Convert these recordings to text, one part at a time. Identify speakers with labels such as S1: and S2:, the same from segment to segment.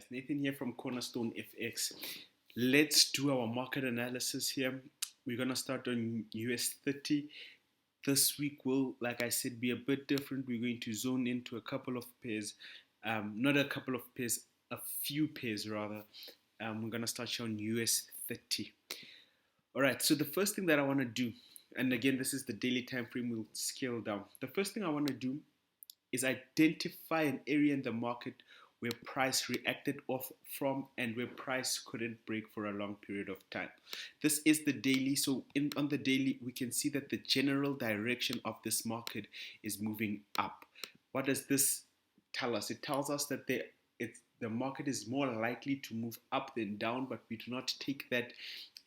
S1: Guys, Nathan here from Cornerstone FX. Let's do our market analysis here. We're gonna start on US 30. This week will, like I said, be a bit different. We're going to zone into a couple of pairs, not a couple of pairs, a few pairs rather. We're gonna start showing US 30. All right. So the first thing that I want to do, and again, this is the daily time frame. We'll scale down. The first thing I want to do is identify an area in the market where price reacted off from and where price couldn't break for a long period of time. This is the daily. So on the daily, we can see that the general direction of this market is moving up. What does this tell us? It tells us that the market is more likely to move up than down, but we do not take that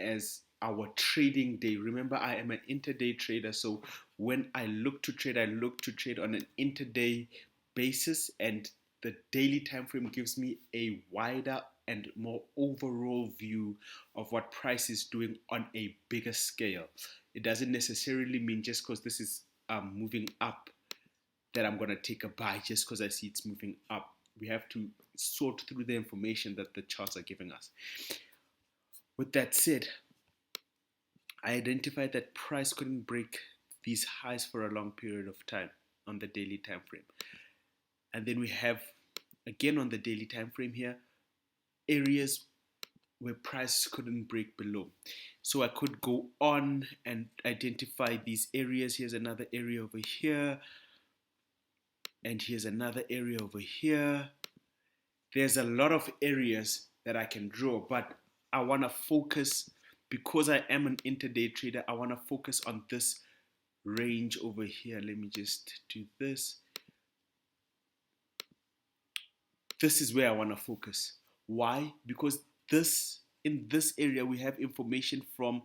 S1: as our trading day. Remember, I am an intraday trader, so when I look to trade, I look to trade on an intraday basis, and the daily time frame gives me a wider and more overall view of what price is doing on a bigger scale. It doesn't necessarily mean just because this is moving up that I'm going to take a buy just because I see it's moving up. We have to sort through the information that the charts are giving us. With that said, I identified that price couldn't break these highs for a long period of time on the daily time frame. And then we have, again on the daily time frame here, areas where price couldn't break below. So I could go on and identify these areas. Here's another area over here. And here's another area over here. There's a lot of areas that I can draw, but I want to focus, because I am an intraday trader, I want to focus on this range over here. Let me just do this. This is where I want to focus. Why? Because in this area we have information from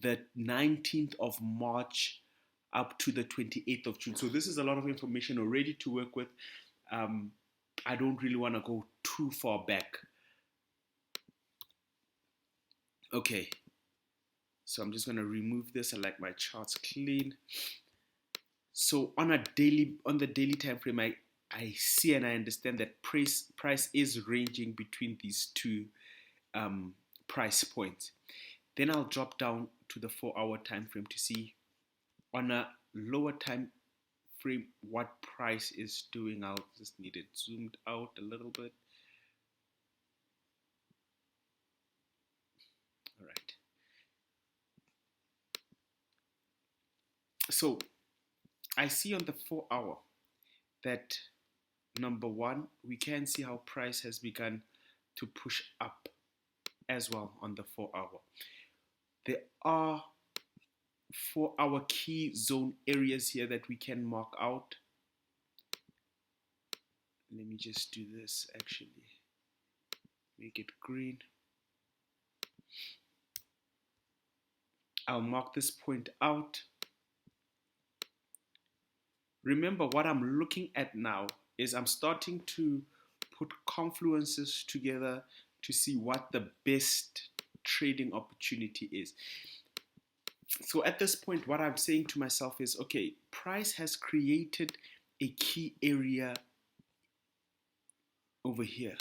S1: the 19th of March up to the 28th of June. So this is a lot of information already to work with. I don't really want to go too far back. Okay. So I'm just going to remove this. I like my charts clean. So on the daily time frame, I see and I understand that price is ranging between these two price points. Then I'll drop down to the 4-hour time frame to see on a lower time frame what price is doing. I'll just need it zoomed out a little bit. All right. So I see on the 4-hour that number one, we can see how price has begun to push up as well on the 4-hour. There are 4-hour key zone areas here that we can mark out. Let me just do this actually. Make it green. I'll mark this point out. Remember, what I'm looking at now is I'm starting to put confluences together to see what the best trading opportunity is. So at this point, what I'm saying to myself is, okay, price has created a key area over here.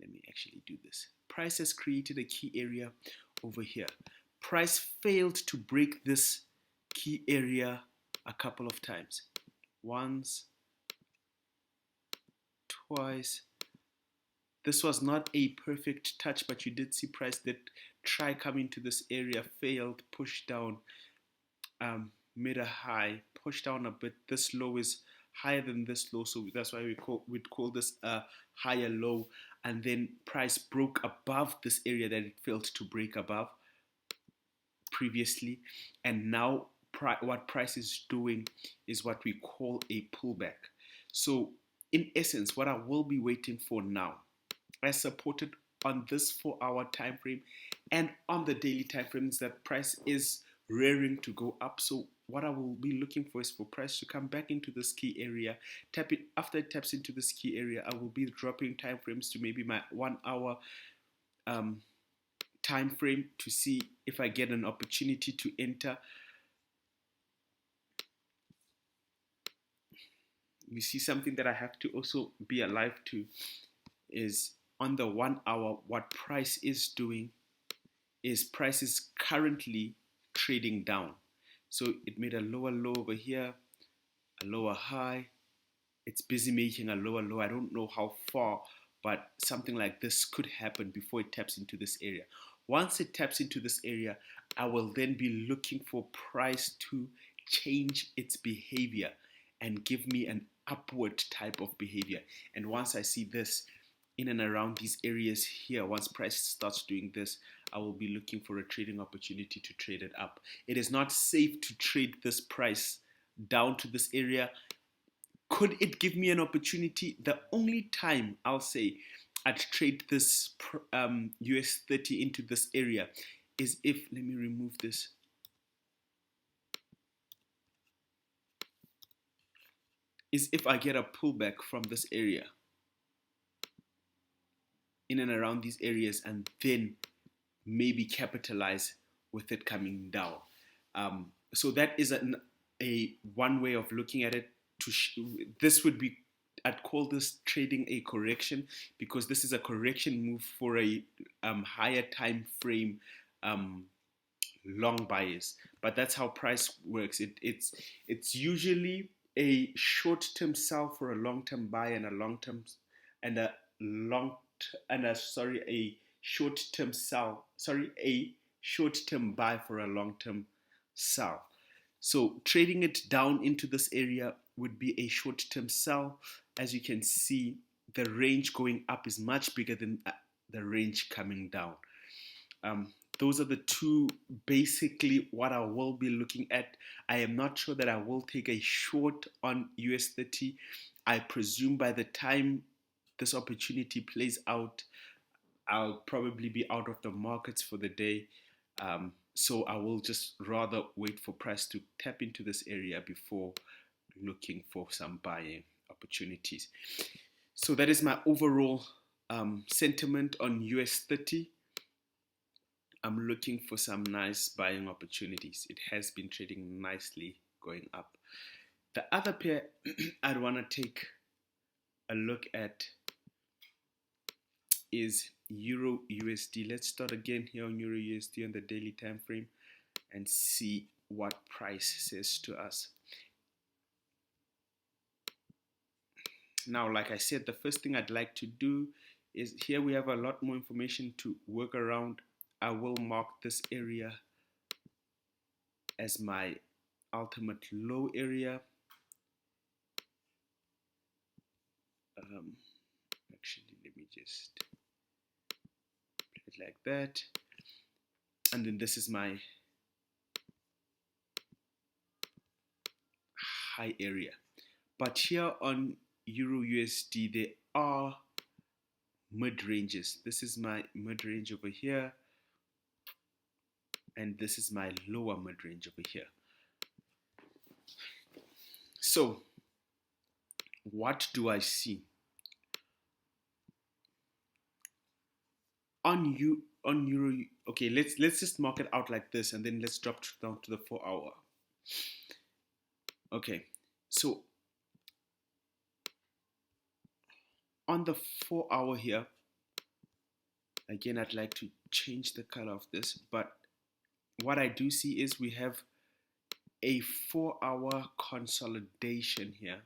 S1: Let me actually do this. Price has created a key area over here. Price failed to break this key area a couple of times. Once, twice. This was not a perfect touch, but you did see price that try coming to this area, failed, pushed down, made a high, pushed down a bit. This low is higher than this low, so that's why we'd call this a higher low. And then price broke above this area that it failed to break above previously, and now what price is doing is what we call a pullback. So in essence, what I will be waiting for now, as supported on this 4-hour time frame and on the daily time frame, is that price is rearing to go up. So what I will be looking for is for price to come back into this key area. After it taps into this key area, I will be dropping time frames to maybe my 1-hour time frame to see if I get an opportunity to enter. You see something that I have to also be alive to is on the 1 hour, what price is doing is price is currently trading down. So it made a lower low over here, a lower high. It's busy making a lower low. I don't know how far, but something like this could happen before it taps into this area. Once it taps into this area, I will then be looking for price to change its behavior and give me an upward type of behavior. And once I see this in and around these areas here, once price starts doing this, I will be looking for a trading opportunity to trade it up. It is not safe to trade this price down to this area. Could it give me an opportunity? The only time I'll say I'd trade this US 30 into this area is if, let me remove this. Is if I get a pullback from this area in and around these areas and then maybe capitalize with it coming down. So that is a one way of looking at it. This would be, I'd call this trading a correction, because this is a correction move for a higher time frame long buyers. But that's how price works. It's usually a short-term sell for a long-term buy, and a short-term sell. A short-term buy for a long-term sell. So trading it down into this area would be a short-term sell. As you can see, the range going up is much bigger than the range coming down. Those are the two, basically, what I will be looking at. I am not sure that I will take a short on US 30. I presume by the time this opportunity plays out, I'll probably be out of the markets for the day. So I will just rather wait for price to tap into this area before looking for some buying opportunities. So that is my overall sentiment on US 30. I'm looking for some nice buying opportunities. It has been trading nicely going up. The other pair I'd want to take a look at is Euro USD. Let's start again here on Euro USD on the daily time frame and see what price says to us. Now, like I said, the first thing I'd like to do is, here we have a lot more information to work around. I will mark this area as my ultimate low area. Actually, let me just put it like that. And then this is my high area. But here on Euro USD, there are mid ranges. This is my mid range over here, and this is my lower mid range over here. So what do I see on Euro? Okay, let's just mark it out like this, and then let's drop down to the 4 hour. Okay, so on the 4 hour here, again, I'd like to change the color of this, but what I do see is we have a 4 hour consolidation here.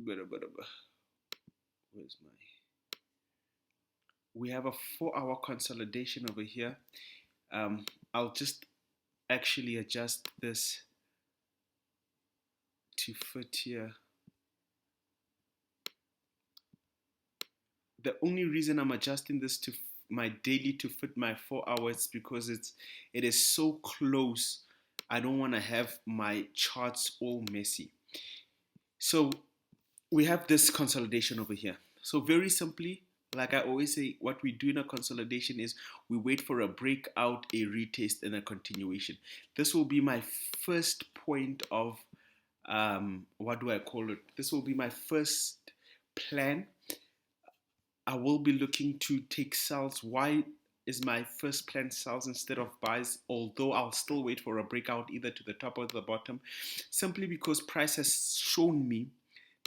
S1: Where's my? We have a 4 hour consolidation over here. I'll just actually adjust this to fit here. The only reason I'm adjusting this to my daily to fit my 4 hours because it is so close. I don't want to have my charts all messy. So we have this consolidation over here. So very simply, like I always say, what we do in a consolidation is we wait for a breakout, a retest, and a continuation. This will be my first point of, what do I call it? This will be my first plan. I will be looking to take sells. Why is my first plan sells instead of buys? Although I'll still wait for a breakout either to the top or the bottom, simply because price has shown me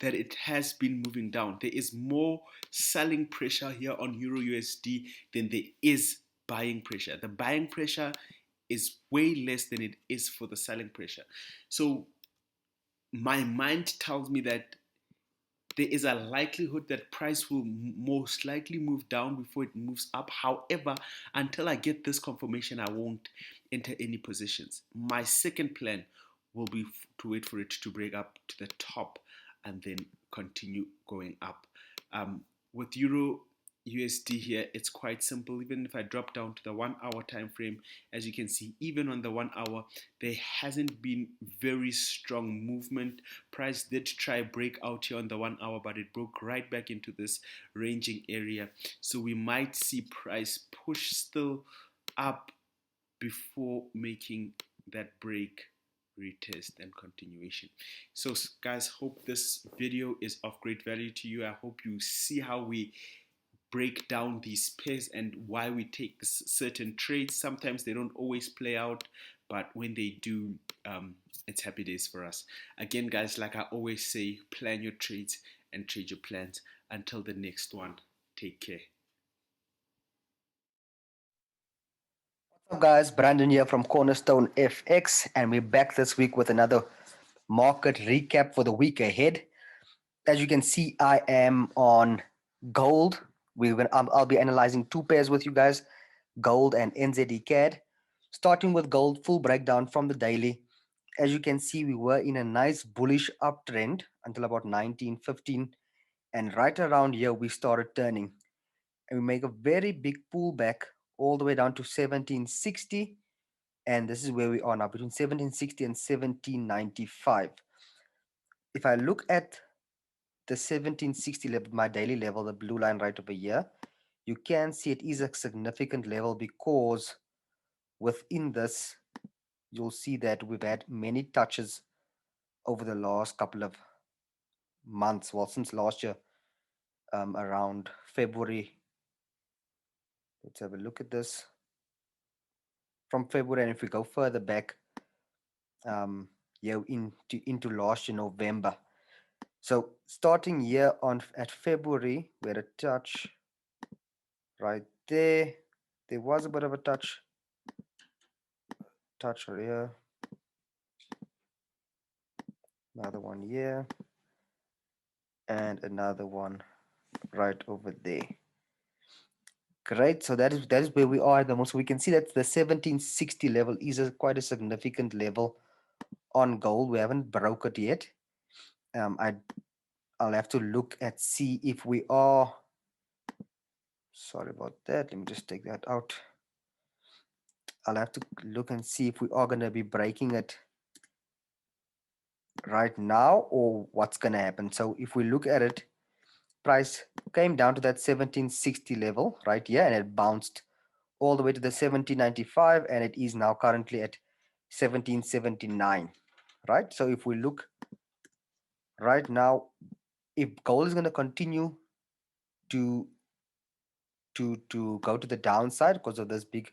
S1: that it has been moving down. There is more selling pressure here on Euro USD than there is buying pressure. The buying pressure is way less than it is for the selling pressure. So my mind tells me that there is a likelihood that price will most likely move down before it moves up. However, until I get this confirmation, I won't enter any positions. My second plan will be to wait for it to break up to the top and then continue going up. With Euro USD here, it's quite simple. Even if I drop down to the 1 hour time frame, as you can see, even on the 1 hour, there hasn't been very strong movement. Price did try break out here on the 1 hour, but it broke right back into this ranging area. So we might see price push still up before making that break, retest, and continuation. So guys, hope this video is of great value to you. I hope you see how we break down these pairs and why we take certain trades. Sometimes they don't always play out, but when they do, it's happy days for us. Again, guys, like I always say, plan your trades and trade your plans. Until the next one, take care.
S2: What's up, guys? Brandon here from Cornerstone FX, and we're back this week with another market recap for the week ahead. As you can see, I am on gold. I'll be analyzing two pairs with you guys, gold and NZD CAD. Starting with gold, full breakdown from the daily. As you can see, we were in a nice bullish uptrend until about 1915, and right around here we started turning, and we make a very big pullback all the way down to 1760, and this is where we are now, between 1760 and 1795. If I look at the 1760 level, my daily level, the blue line right over here, you can see it is a significant level, because within this you'll see that we've had many touches over the last couple of months, well, since last year, around February. Let's have a look at this from February, and if we go further back, yeah, into last year, November. So starting here on at February, we had a touch right there. There was a bit of a touch here, another one here, and another one right over there. Great. So that is where we are at the moment. So we can see that the 1760 level is quite a significant level on gold. We haven't broke it yet. I'll have to look at see if we are. Sorry about that. Let me just take that out. I'll have to look and see if we are going to be breaking it right now or what's going to happen. So if we look at it, price came down to that 1760 level right here, and it bounced all the way to the 1795, and it is now currently at 1779, right? So if we look right now, if gold is going to continue to go to the downside because of this big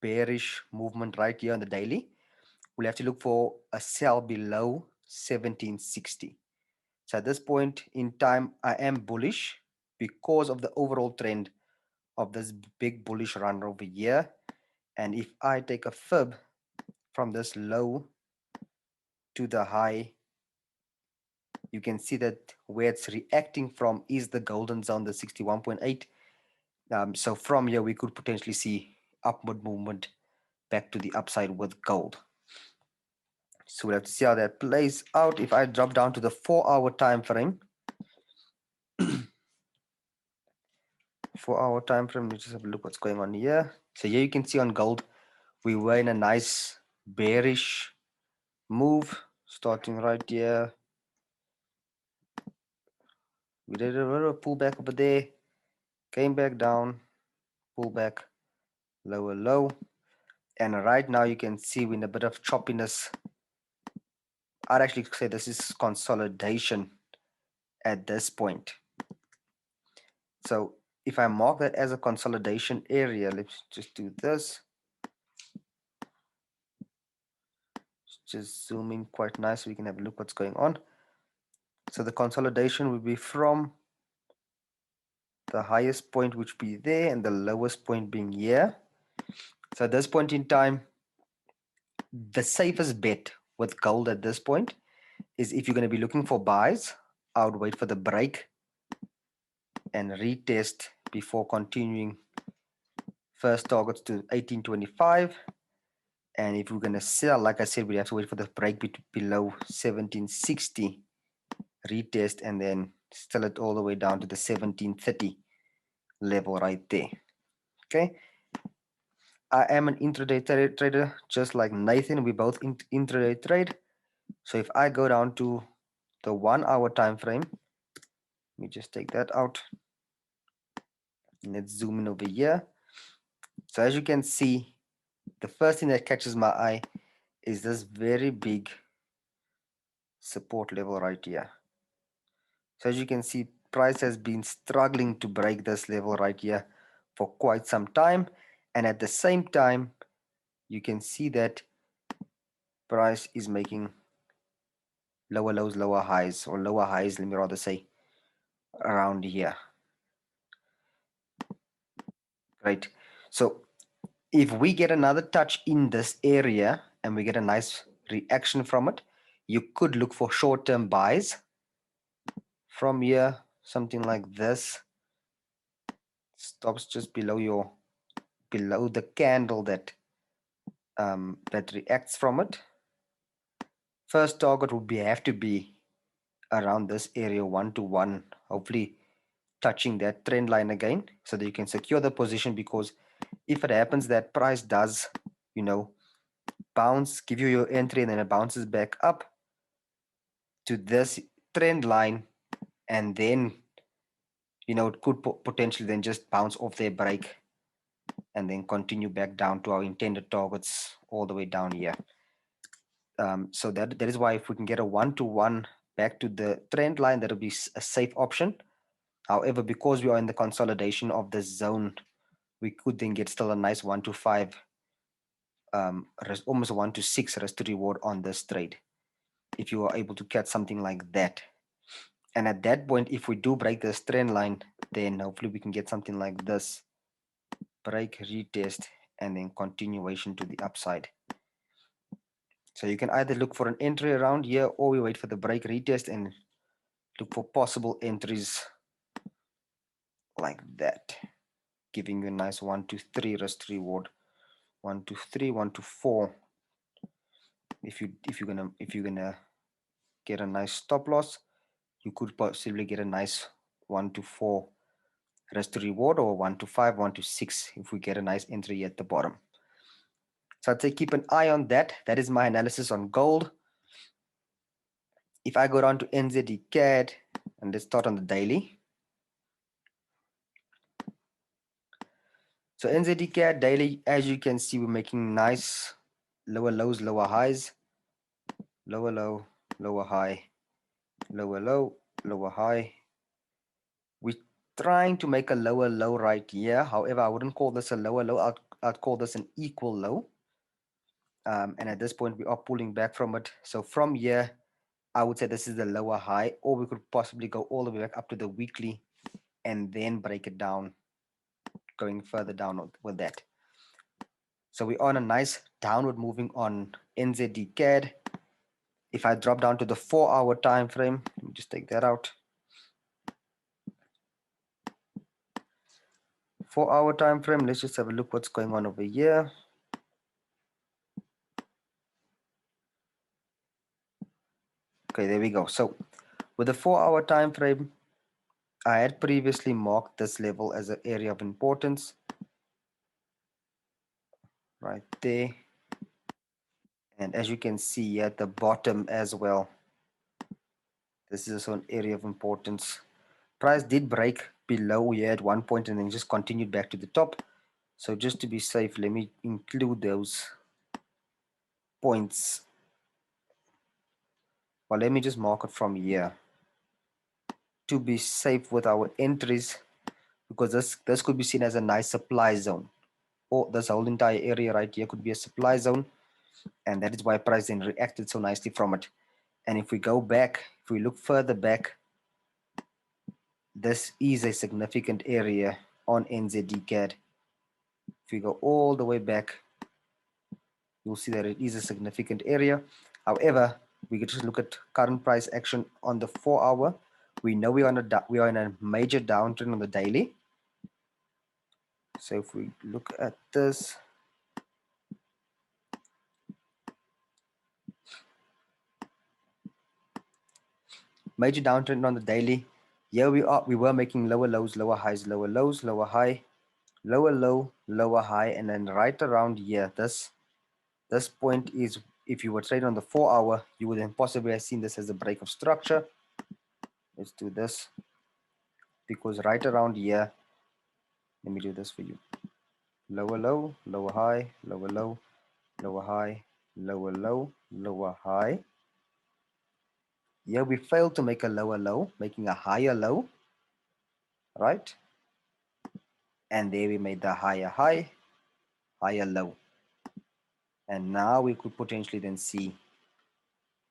S2: bearish movement right here on the daily, we'll have to look for a sell below 1760. So at this point in time, I am bullish because of the overall trend of this big bullish run over here. And if I take a fib from this low to the high, you can see that where it's reacting from is the golden zone, the 61.8. So from here, we could potentially see upward movement back to the upside with gold. So we'll have to see how that plays out. If I drop down to the 4-hour time frame, 4-hour time frame, let's just have a look what's going on here. So here you can see on gold, we were in a nice bearish move starting right here. We did a little pullback over there, came back down, pull back, lower low, and right now you can see we're in a bit of choppiness. I'd actually say this is consolidation at this point. So if I mark that as a consolidation area, let's just do this. Just zoom in quite nice so we can have a look what's going on. So the consolidation will be from the highest point, which be there, and the lowest point being here. So at this point in time, the safest bet with gold at this point is, if you're going to be looking for buys, I would wait for the break and retest before continuing. First targets to 1825. And if we're going to sell, like I said, we have to wait for the break below 1760, retest, and then sell it all the way down to the 1730 level right there. Okay. I am an intraday trader, just like Nathan. We both intraday trade. So if I go down to the 1 hour time frame, let me just take that out. Let's zoom in over here. So as you can see, the first thing that catches my eye is this very big support level right here. So as you can see, price has been struggling to break this level right here for quite some time. And at the same time, you can see that price is making lower lows, lower highs, or lower highs, let me rather say, around here. Right. So if we get another touch in this area and we get a nice reaction from it, you could look for short-term buys from here, something like this. Stops just below the candle that that reacts from it. First target would have to be around this area 1 to 1, hopefully touching that trend line again, so that you can secure the position. Because if it happens that price does, bounce, give you your entry, and then it bounces back up to this trend line, and then it could potentially then just bounce off their break and then continue back down to our intended targets all the way down here. So that is why if we can get a 1 to 1 back to the trend line, that'll be a safe option. However, because we are in the consolidation of the zone, we could then get still a nice 1 to 5, almost a 1 to 6 risk to reward on this trade, if you are able to catch something like that. And at that point, if we do break this trend line, then hopefully we can get something like this: break, retest, and then continuation to the upside. So you can either look for an entry around here, or we wait for the break, retest, and look for possible entries like that, giving you a nice 1 to 3 risk reward. 1 to 3, 1 to 4. If you're gonna get a nice stop loss, you could possibly get a nice 1 to 4 risk to reward, or 1 to 5, 1 to 6 if we get a nice entry at the bottom. So I'd say keep an eye on that. That is my analysis on gold. If I go down to NZD CAD, and let's start on the daily. So NZD CAD daily, as you can see, we're making nice lower lows, lower highs, lower low, lower high, lower low, lower high. We're trying to make a lower low right here. However, I wouldn't call this a lower low. I'd call this an equal low. And at this point, we are pulling back from it. So from here, I would say this is the lower high, or we could possibly go all the way back up to the weekly and then break it down, going further down with that. So we're on a nice downward moving on NZD CAD. If I drop down to the 4-hour time frame, let me just take that out. 4-hour time frame, let's just have a look what's going on over here. Okay, there we go. So with the 4-hour time frame, I had previously marked this level as an area of importance right there. And as you can see at the bottom as well, this is also an area of importance. Price did break below here at one point and then just continued back to the top. So just to be safe, let me include those points. Well, let me just mark it from here to be safe with our entries, because this could be seen as a nice supply zone, or this whole entire area right here could be a supply zone, and that is why price then reacted so nicely from it. And if we go back, if we look further back, this is a significant area on NZD-CAD. If we go all the way back, you'll see that it is a significant area. However, we could just look at current price action on the 4-hour. We know we are in a major downtrend on the daily. So if we look at this, major downtrend on the daily. Here we were making lower lows, lower highs, lower lows, lower high, lower low, lower high, and then right around here, this point is, if you were trading on the 4-hour, you would then possibly have seen this as a break of structure. Let's do this, because right around here, let me do this for you. Lower low, lower high, lower low, lower high, lower low, lower high. Here we failed to make a lower low, making a higher low, right? And there we made the higher high, higher low. And now we could potentially then see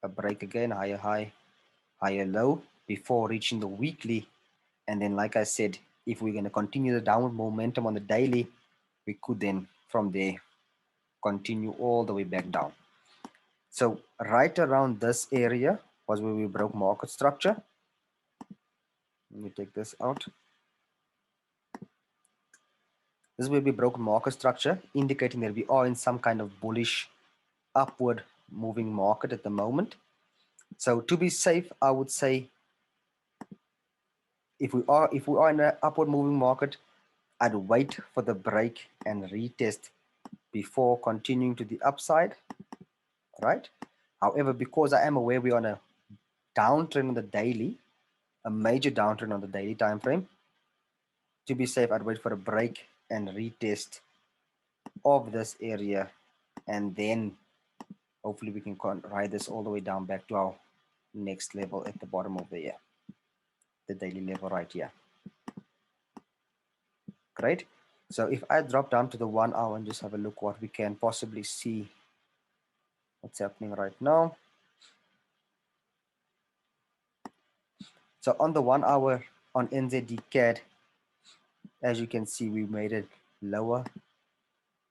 S2: a break again, higher high, higher low, before reaching the weekly. And then, like I said, if we're going to continue the downward momentum on the daily, we could then from there continue all the way back down. So right around this area was where we broke market structure. Let me take this out. This is where we broke market structure, indicating that we are in some kind of bullish upward moving market at the moment. So to be safe, I would say if we are in an upward moving market, I'd wait for the break and retest before continuing to the upside, right? However, because I am aware we're on a downtrend on the daily, a major downtrend on the daily time frame, to be safe, I'd wait for a break and retest of this area, and then hopefully we can ride this all the way down back to our next level at the bottom of the year, the daily level right here. Great. So if I drop down to the 1 hour and just have a look what we can possibly see what's happening right now. So on the 1 hour on NZD-CAD, as you can see, we made it lower,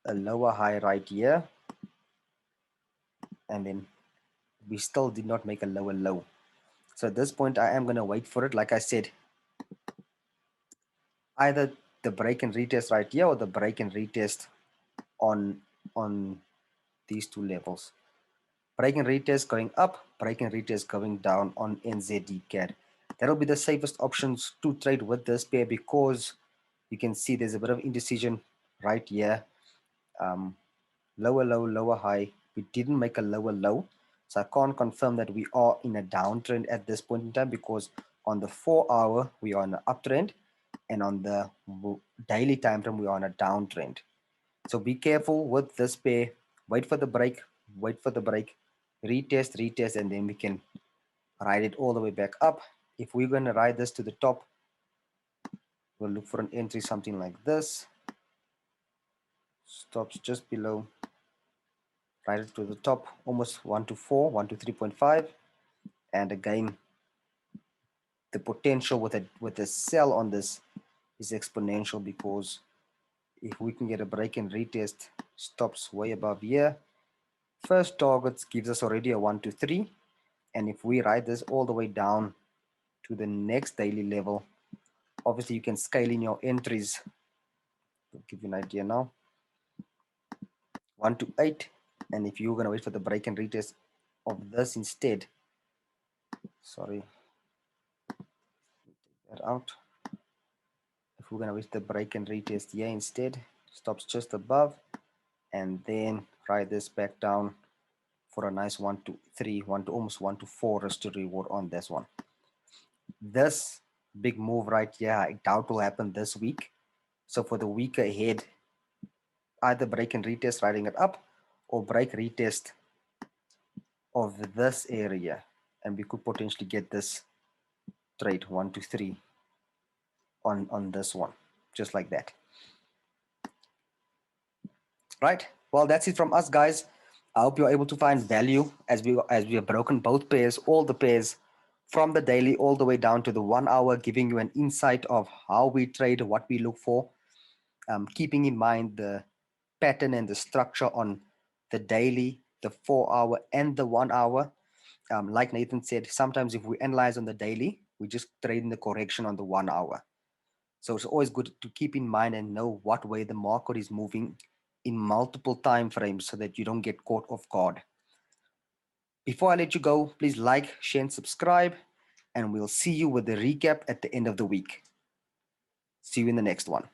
S2: a lower high right here, and then we still did not make a lower low. So at this point, I am going to wait for it. Like I said, either the break and retest right here or the break and retest on these two levels. Break and retest going up, break and retest going down on NZD-CAD. That'll be the safest options to trade with this pair, because you can see there's a bit of indecision right here. Lower low, lower high. We didn't make a lower low, so I can't confirm that we are in a downtrend at this point in time, because on the 4-hour we are on an uptrend, and on the daily time frame we are on a downtrend. So be careful with this pair. Wait for the break, retest, retest, and then we can ride it all the way back up. If we're going to ride this to the top, we'll look for an entry something like this. Stops just below, ride it to the top, almost 1 to 4, 1 to 3.5. And again, the potential with a sell on this is exponential, because if we can get a break and retest, stops way above here. First targets gives us already a 1 to 3. And if we ride this all the way down to the next daily level, obviously you can scale in your entries. I'll give you an idea now. 1 to 8. And if you're going to wait for the break and retest of this instead, sorry, take that out. If we're going to wait the break and retest here instead, stops just above, and then ride this back down for a nice 1 to 3, 1 to almost 1 to 4 risk to reward on this one. This big move right here, I doubt will happen this week. So for the week ahead, either break and retest riding it up, or break retest of this area, and we could potentially get this trade 1 to 3 on this one, just like that. Right, well, that's it from us, guys. I hope you're able to find value as we have broken both pairs, all the pairs from the daily all the way down to the 1 hour, giving you an insight of how we trade, what we look for, keeping in mind the pattern and the structure on the daily, the 4 hour, and the 1 hour. Like Nathan said, sometimes if we analyze on the daily, we just trade in the correction on the 1 hour. So it's always good to keep in mind and know what way the market is moving in multiple time frames so that you don't get caught off guard. Before I let you go, please like, share, and subscribe, and we'll see you with the recap at the end of the week. See you in the next one.